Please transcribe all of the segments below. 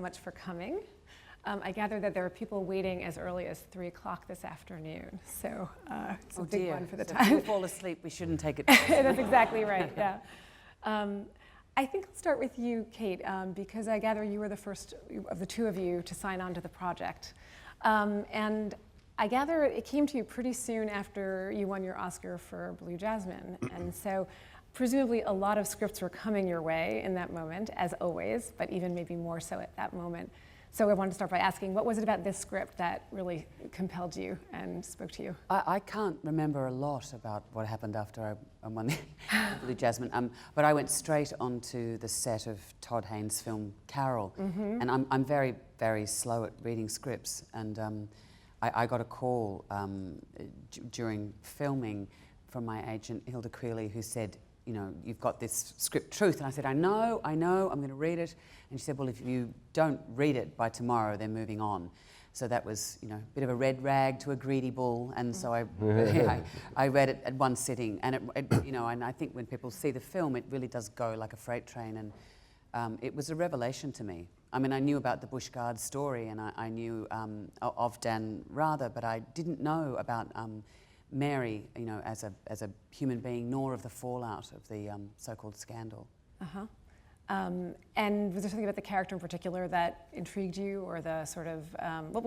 much for coming. I gather that there are people waiting as early as 3 o'clock this afternoon, so it's a big one for the time. If we fall asleep, we shouldn't take it. That's exactly right, yeah. I think I'll start with you, Cate, because I gather you were the first of the two of you to sign on to the project. And I gather it came to you pretty soon after you won your Oscar for Blue Jasmine, and so presumably a lot of scripts were coming your way in that moment, as always, but even maybe more so at that moment. So I wanted to start by asking, what was it about this script that really compelled you and spoke to you? I can't remember a lot about what happened after I won the Blue Jasmine, but I went straight onto the set of Todd Haynes' film Carol, and I'm very, very slow at reading scripts, and I got a call during filming from my agent Hilda Creeley, who said, you know, you've got this script, Truth. And I said, I know, I'm going to read it. And she said, well, if you don't read it by tomorrow, they're moving on. So that was, you know, a bit of a red rag to a greedy bull. And so I read it at one sitting. And, you know, and I think when people see the film, it really does go like a freight train. And it was a revelation to me. I mean, I knew about the Bush Guard story, and I knew of Dan Rather, but I didn't know about Mary, you know, as a human being, nor of the fallout of the so-called scandal. And was there something about the character in particular that intrigued you, or the sort of what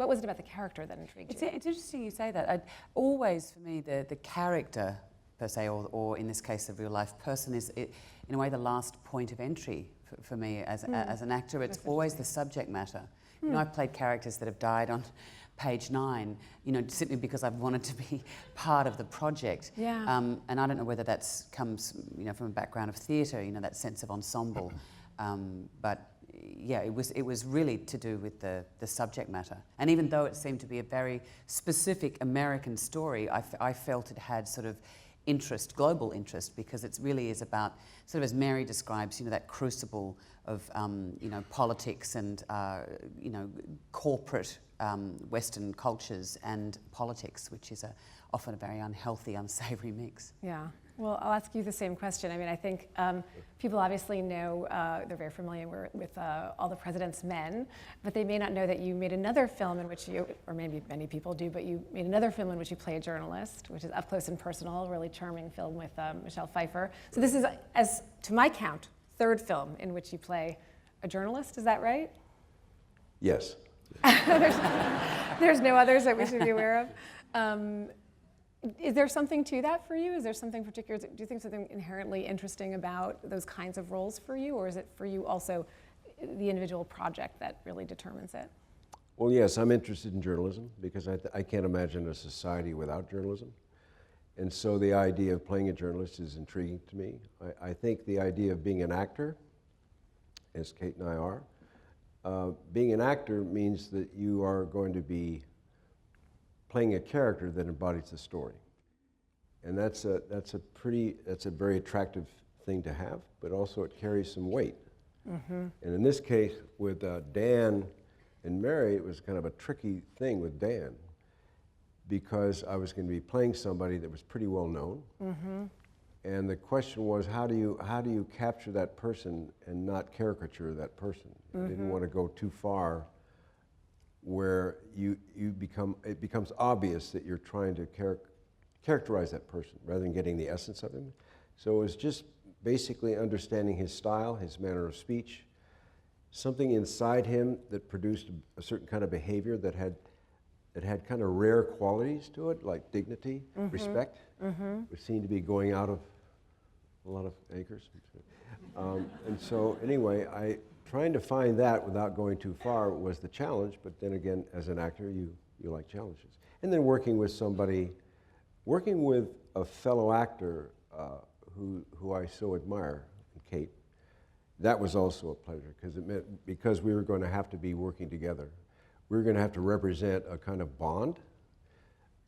was it about the character that intrigued you? It's interesting you say that. Always, for me, the character per se, or in this case, the real life person, is in a way the last point of entry for me as an actor. It's always the subject matter. You know, I've played characters that have died on page 9, you know, simply because I've wanted to be part of the project. Yeah. And I don't know whether that comes, you know, from a background of theatre, you know, that sense of ensemble. But yeah, it was really to do with the subject matter. And even though it seemed to be a very specific American story, I felt it had sort of interest, global interest, because it really is about, sort of as Mary describes, you know, that crucible of, you know, politics and, you know, corporate Western cultures and politics, which is often a very unhealthy, unsavory mix. Yeah. Well, I'll ask you the same question. I mean, I think people obviously know, they're very familiar with All the President's Men, but they may not know that you made another film in which you, or maybe many people do, but you made another film in which you play a journalist, which is Up Close and Personal, a really charming film with Michelle Pfeiffer. So this is, as to my count, third film in which you play a journalist, is that right? Yes. There's no others that we should be aware of. Is there something to that for you? Is there something particular? Do you think something inherently interesting about those kinds of roles for you, or is it for you also the individual project that really determines it? Well, yes, I'm interested in journalism because I can't imagine a society without journalism. And so the idea of playing a journalist is intriguing to me. I think the idea of being an actor, as Cate and I are, being an actor means that you are going to be playing a character that embodies the story. And that's a very attractive thing to have, but also it carries some weight. And in this case, with Dan and Mary, it was kind of a tricky thing with Dan, because I was going to be playing somebody that was pretty well known. And the question was, how do you capture that person and not caricature that person? I didn't want to go too far where it becomes obvious that you're trying to characterize that person rather than getting the essence of him. So it was just basically understanding his style, his manner of speech, something inside him that produced a certain kind of behavior that had kind of rare qualities to it, like dignity, respect, which seemed to be going out of a lot of anchors. And so anyway, trying to find that without going too far was the challenge, but then again, as an actor, you like challenges. And then working with a fellow actor who I so admire, Cate, that was also a pleasure, because it meant, because we were going to have to be working together, we were going to have to represent a kind of bond,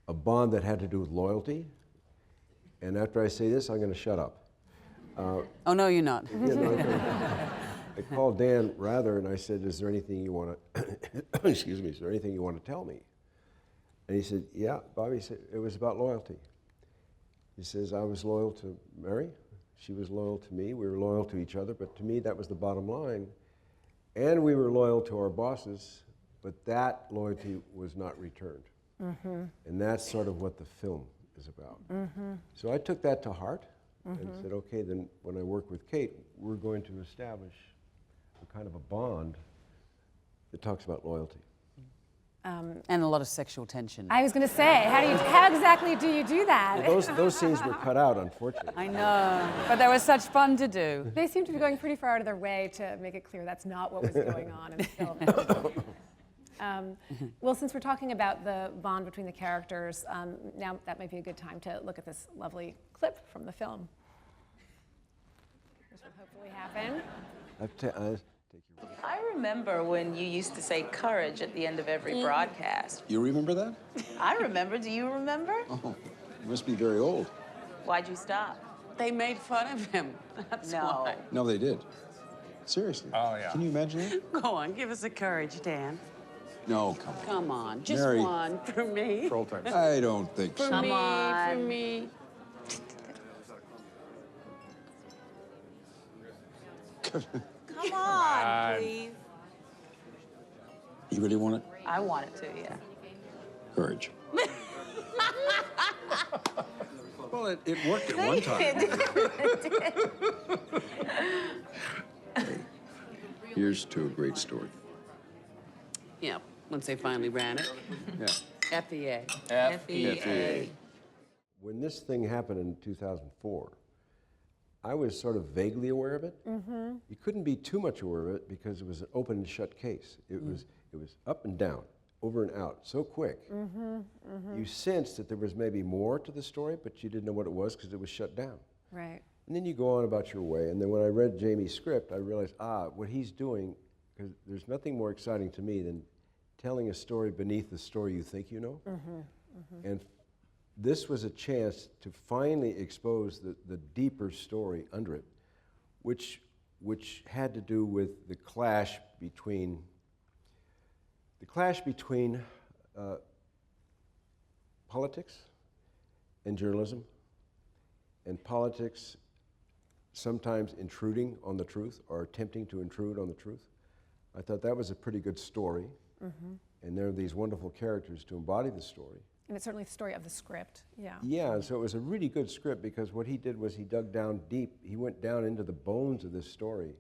a bond that had to do with loyalty. And after I say this, I'm going to shut up. Oh, no, you're not. Yeah, no, I called Dan Rather and I said, is there anything you want to, excuse me, is there anything you want to tell me? And he said, yeah, Bobby said, it was about loyalty. He says, I was loyal to Mary, she was loyal to me, we were loyal to each other, but to me that was the bottom line. And we were loyal to our bosses, but that loyalty was not returned. And that's sort of what the film is about. So I took that to heart and said, okay, then when I work with Cate, we're going to establish a kind of a bond that talks about loyalty. And a lot of sexual tension. I was going to say, how exactly do you do that? Well, those scenes were cut out, unfortunately. I know, but they were such fun to do. They seem to be going pretty far out of their way to make it clear that's not what was going on in the film. Well, since we're talking about the bond between the characters, now that might be a good time to look at this lovely clip from the film. This will hopefully happen. I remember when you used to say courage at the end of every broadcast. You remember that? I remember. Do you remember? Oh, you must be very old. Why'd you stop? They made fun of him. That's No. why. No, they did. Seriously. Oh, yeah. Can you imagine that? Go on, give us a courage, Dan. No, come on. Come on, just Mary. one for me. For old times. I don't think so. For me, on. for me. Come on, please. You really want it? I wanted to, yeah. Courage. Well, it worked at one time. Hey, here's to a great story. Yeah, once they finally ran it. Yeah. FEA. FEA. When this thing happened in 2004, I was sort of vaguely aware of it. You couldn't be too much aware of it because it was an open and shut case. It was up and down, over and out, so quick. You sensed that there was maybe more to the story, but you didn't know what it was because it was shut down. Right. And then you go on about your way. And then when I read Jamie's script, I realized, what he's doing, because there's nothing more exciting to me than telling a story beneath the story you think you know. And this was a chance to finally expose the deeper story under it, which had to do with the clash between politics and journalism, and politics sometimes intruding on the truth or attempting to intrude on the truth. I thought that was a pretty good story, and there are these wonderful characters to embody the story. And it's certainly the story of the script, yeah. Yeah, so it was a really good script because what he did was he dug down deep. He went down into the bones of this story.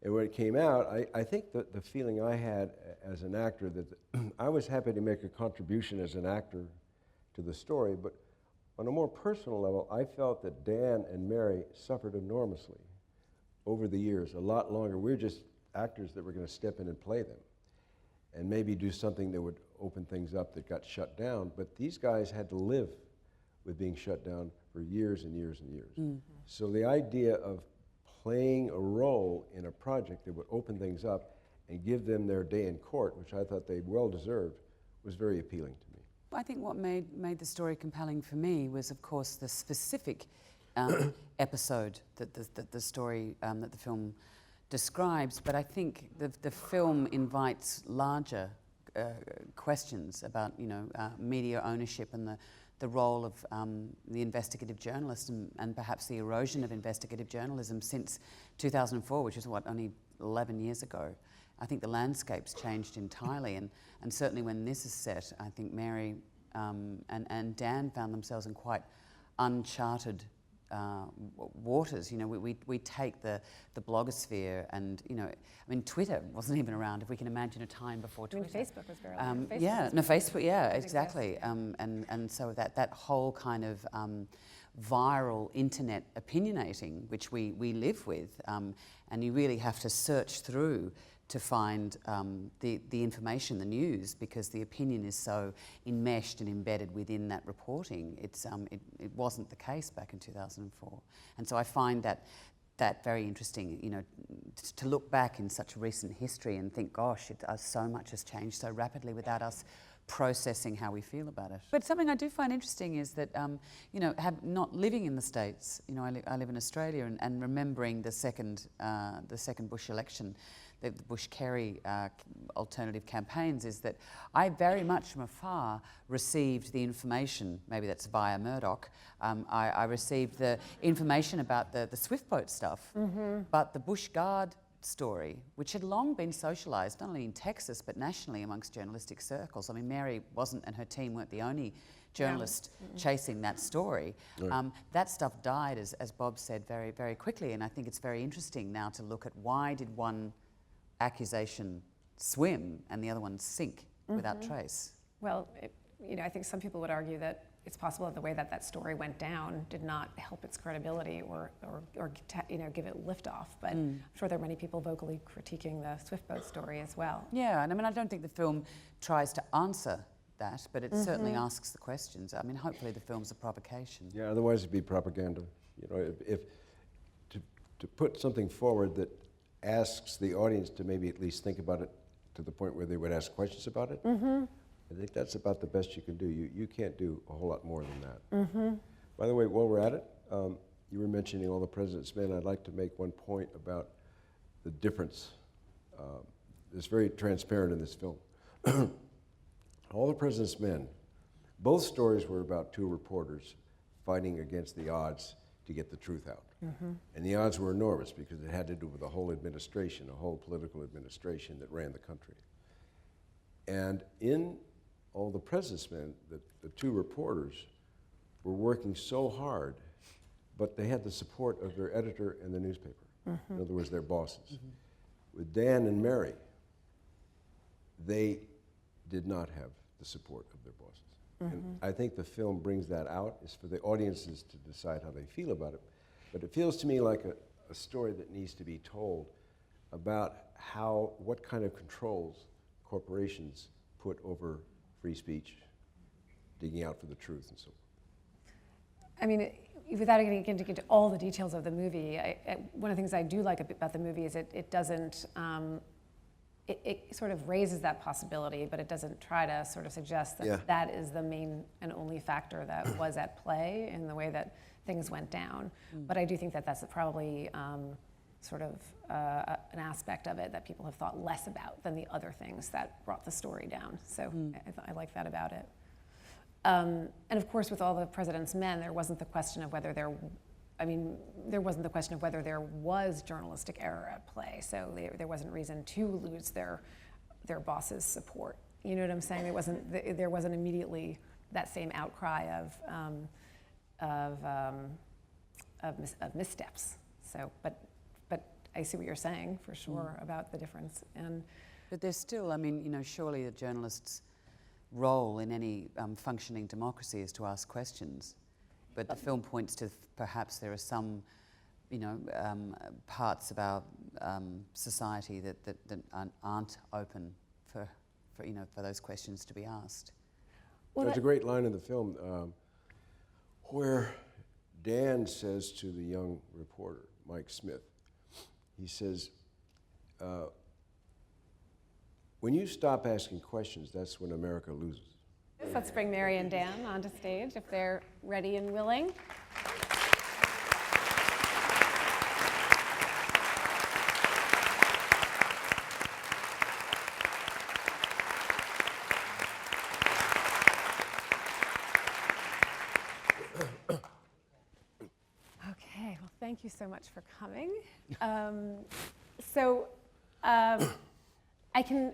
And when it came out, I think that the feeling I had as an actor that I was happy to make a contribution as an actor to the story, but on a more personal level, I felt that Dan and Mary suffered enormously over the years, a lot longer. We were just actors that were going to step in and play them and maybe do something that would open things up that got shut down. But these guys had to live with being shut down for years and years and years. So the idea of playing a role in a project that would open things up and give them their day in court, which I thought they well deserved, was very appealing to me. I think what made the story compelling for me was, of course, the specific episode that the story, that the film describes, but I think the film invites larger questions about, media ownership and the role of the investigative journalist and perhaps the erosion of investigative journalism since 2004, which is only 11 years ago. I think the landscape's changed entirely, and certainly when this is set, I think Mary and Dan found themselves in quite uncharted waters. We take the blogosphere and, Twitter wasn't even around, if we can imagine a time before Twitter. Facebook was barely Facebook, exactly. And so that whole kind of viral internet opinionating, which we live with, and you really have to search through to find the information, the news, because the opinion is so enmeshed and embedded within that reporting. It wasn't the case back in 2004. And so I find that very interesting, to look back in such recent history and think, gosh, so much has changed so rapidly without us processing how we feel about it. But something I do find interesting is that, not living in the States, I live in Australia, and remembering the second Bush election, the Bush-Kerry alternative campaigns, is that I very much from afar received the information, maybe that's via Murdoch, I received the information about the Swift boat stuff, but the Bush Guard story, which had long been socialised, not only in Texas, but nationally amongst journalistic circles. I mean, Mary wasn't, and her team weren't the only journalist chasing that story. Right. That stuff died, as Bob said, very, very quickly, and I think it's very interesting now to look at why did one accusation swim and the other one sink without trace. Well, I think some people would argue that it's possible that the way that story went down did not help its credibility or give it liftoff. But I'm sure there are many people vocally critiquing the Swift boat story as well. Yeah, and I mean, I don't think the film tries to answer that, but it certainly asks the questions. I mean, hopefully the film's a provocation. Yeah, otherwise it'd be propaganda. If to put something forward that asks the audience to maybe at least think about it to the point where they would ask questions about it, I think that's about the best you can do. You can't do a whole lot more than that. By the way, while we're at it, you were mentioning All the President's Men. I'd like to make one point about the difference. It's very transparent in this film. All the President's Men, both stories were about two reporters fighting against the odds to get the truth out. And the odds were enormous because it had to do with the whole administration, a whole political administration that ran the country. And in All the President's Men, the two reporters were working so hard, but they had the support of their editor and the newspaper. In other words, their bosses. With Dan and Mary, they did not have the support of their bosses. And I think the film brings that out. It's for the audiences to decide how they feel about it. But it feels to me like a story that needs to be told about what kind of controls corporations put over free speech, digging out for the truth and so forth. I mean, without getting into all the details of the movie, one of the things I do like about the movie is it doesn't, it sort of raises that possibility, but it doesn't try to sort of suggest that that is the main and only factor that was at play in the way that things went down. But I do think that that's probably sort of an aspect of it that people have thought less about than the other things that brought the story down. So I like that about it. And of course, with All the President's Men, there wasn't the question of whether there was journalistic error at play. So there wasn't reason to lose their boss's support. You know what I'm saying? There wasn't immediately that same outcry of missteps. So, but I see what you're saying for sure about the difference. But there's still, I mean, surely the journalist's role in any functioning democracy is to ask questions. But the film points to perhaps there are some, parts of our society that aren't open for those questions to be asked. Well, there's a great line in the film where Dan says to the young reporter, Mike Smith, he says, when you stop asking questions, that's when America loses. Let's bring Mary and Dan onto stage if they're ready and willing. Okay, well, thank you so much for coming. I can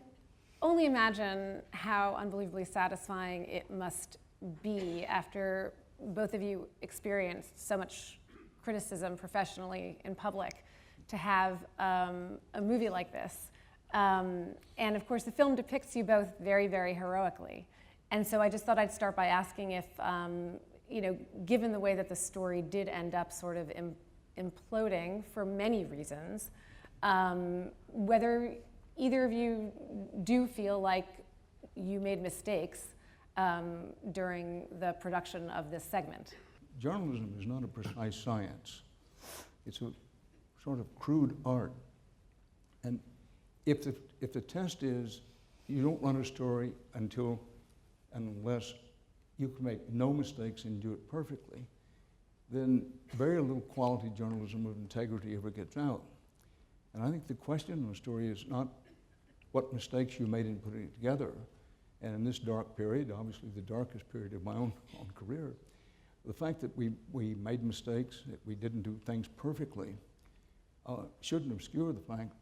only imagine how unbelievably satisfying it must be after both of you experienced so much criticism professionally in public to have a movie like this. And of course, the film depicts you both very, very heroically. And so I just thought I'd start by asking if, given the way that the story did end up sort of imploding for many reasons, whether either of you do feel like you made mistakes during the production of this segment. Journalism is not a precise science. It's a sort of crude art. And if the test is you don't run a story unless you can make no mistakes and do it perfectly, then very little quality journalism of integrity ever gets out. And I think the question in the story is not what mistakes you made in putting it together. And in this dark period, obviously the darkest period of my own career, the fact that we made mistakes, that we didn't do things perfectly, shouldn't obscure the fact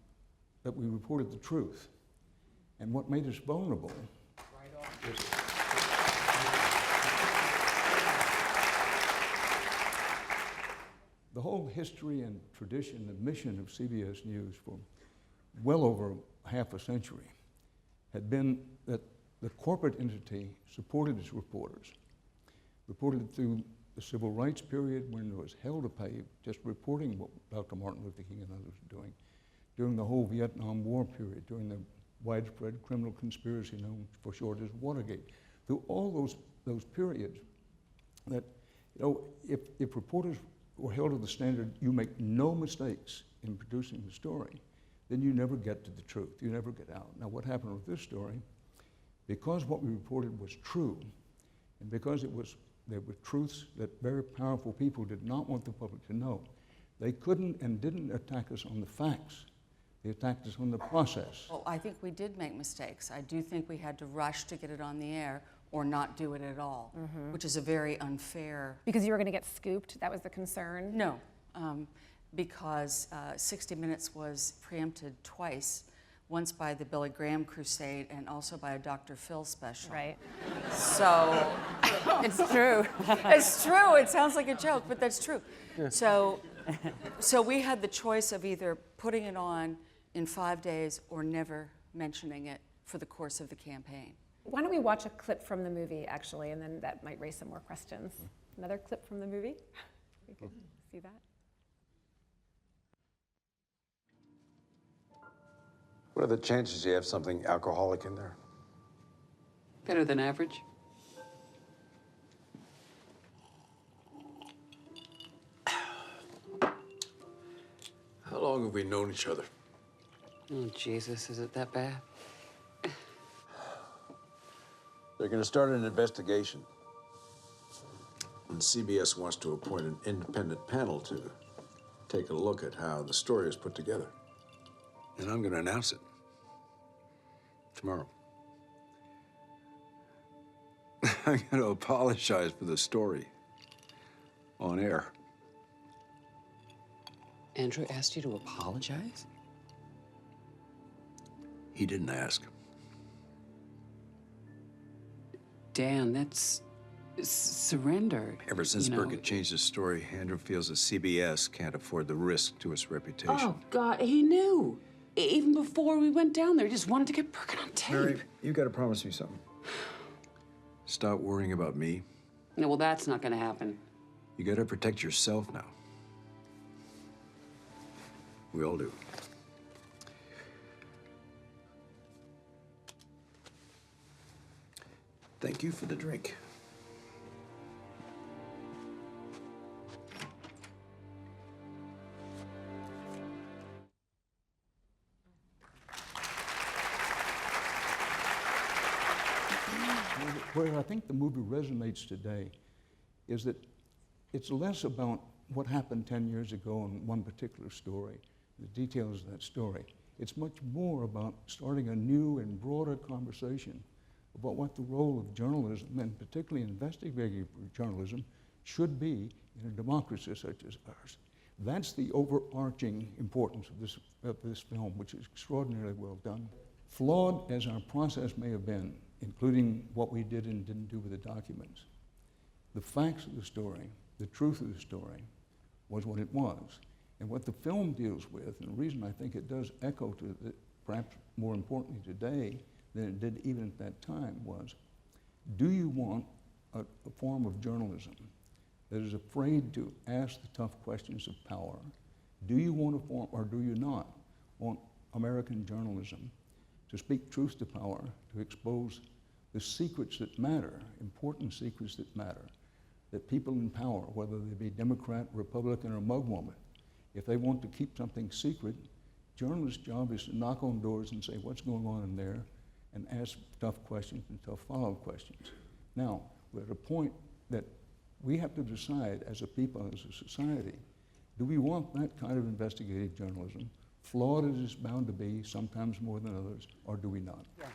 that we reported the truth. And what made us vulnerable is the whole history and tradition and mission of CBS News for well over half a century had been that the corporate entity supported its reporters, reported through the civil rights period when there was hell to pay just reporting what Dr. Martin Luther King and others were doing, during the whole Vietnam War period, during the widespread criminal conspiracy known for short as Watergate, through all those periods that, if reporters were held to the standard, you make no mistakes in producing the story, then you never get to the truth, you never get out. Now what happened with this story, because what we reported was true, and because there were truths that very powerful people did not want the public to know, they couldn't and didn't attack us on the facts. They attacked us on the process. Well, I think we did make mistakes. I do think we had to rush to get it on the air or not do it at all, which is a very unfair... Because you were going to get scooped, that was the concern? No, because 60 Minutes was preempted twice, once by the Billy Graham crusade and also by a Dr. Phil special. Right. So, it's true. It's true, it sounds like a joke, but that's true. So we had the choice of either putting it on in 5 days or never mentioning it for the course of the campaign. Why don't we watch a clip from the movie, actually, and then that might raise some more questions. Another clip from the movie? We could see that. What are the chances you have something alcoholic in there? Better than average. How long have we known each other? Oh, Jesus, is it that bad? They're going to start an investigation. And CBS wants to appoint an independent panel to take a look at how the story is put together. And I'm going to announce it tomorrow. I'm going to apologize for the story on air. Andrew asked you to apologize? He didn't ask. Dan, that's surrender. Ever since you know. Burkett changed his story, Andrew feels that CBS can't afford the risk to its reputation. Oh, God, he knew. Even before we went down there, he just wanted to get Burkett on tape. Mary, you got to promise me something. Stop worrying about me. No, well, that's not going to happen. You got to protect yourself now. We all do. Thank you for the drink. Where I think the movie resonates today is that it's less about what happened 10 years ago in one particular story, the details of that story. It's much more about starting a new and broader conversation about what the role of journalism, and particularly investigative journalism, should be in a democracy such as ours. That's the overarching importance of this film, which is extraordinarily well done. Flawed as our process may have been, including what we did and didn't do with the documents, the facts of the story, the truth of the story, was what it was. And what the film deals with, and the reason I think it does echo to it, perhaps more importantly today than it did even at that time, was, do you want a form of journalism that is afraid to ask the tough questions of power? Do you want a form, or do you not want American journalism to speak truth to power, to expose the secrets that matter, important secrets that matter, that people in power, whether they be Democrat, Republican, or mugwoman, if they want to keep something secret, journalists' job is to knock on doors and say, what's going on in there, and ask tough questions and tough follow-up questions. Now, we're at a point that we have to decide as a people, as a society, do we want that kind of investigative journalism, flawed as it's bound to be, sometimes more than others, or do we not? Yeah.